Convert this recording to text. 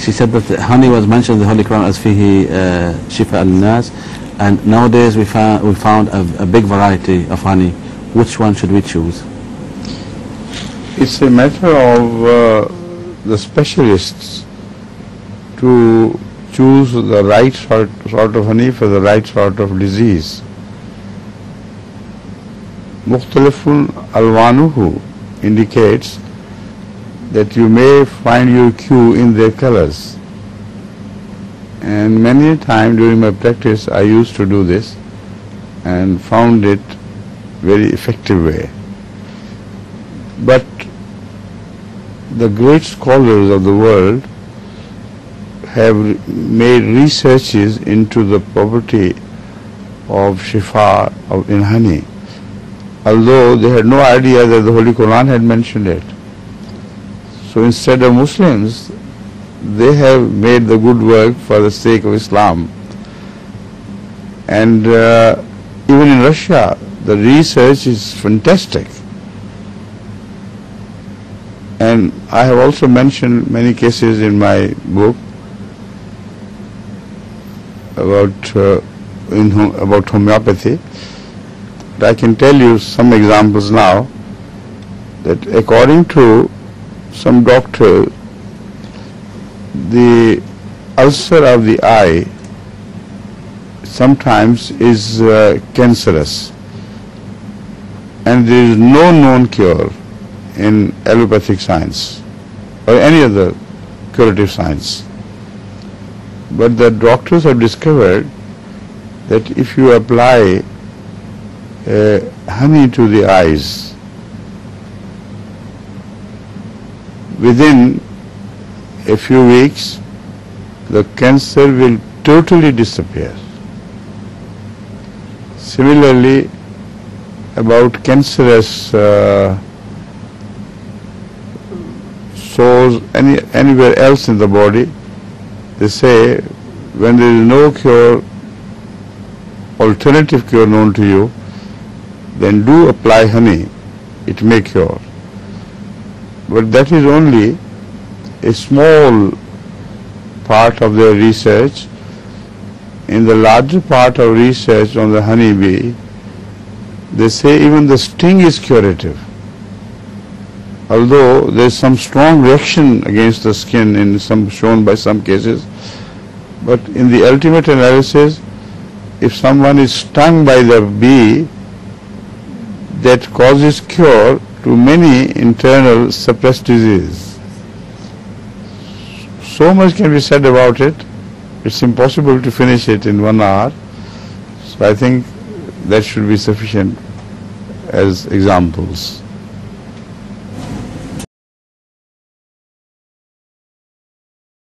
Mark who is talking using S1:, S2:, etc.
S1: She said that honey was mentioned in the Holy Quran as fihi shifa al-nas, and nowadays we found a big variety of honey. Which one should we choose?
S2: It's a matter of the specialists to choose the right sort of honey for the right sort of disease. Mukhtalifun alwanuhu indicates that you may find your cue in their colors. And many a time during my practice I used to do this and found it very effective way. But the great scholars of the world have made researches into the property of shifa in honey, although they had no idea that the Holy Quran had mentioned it. So instead of Muslims, they have made the good work for the sake of Islam. And even in Russia, the research is fantastic. And I have also mentioned many cases in my book about homeopathy. But I can tell you some examples now, that according to some doctor, the ulcer of the eye sometimes is cancerous, and there is no known cure in allopathic science or any other curative science. But the doctors have discovered that if you apply honey to the eyes, within a few weeks the cancer will totally disappear. Similarly, about cancerous sores anywhere else in the body, they say when there is no cure, alternative cure known to you, then do apply honey, it may cure. But that is only a small part of their research. In the larger part of research on the honeybee, they say even the sting is curative. Although there is some strong reaction against the skin in some shown by some cases, but in the ultimate analysis, if someone is stung by the bee, that causes cure to many internal suppressed diseases. So much can be said about it. It's impossible to finish it in 1 hour. So I think that should be sufficient as examples.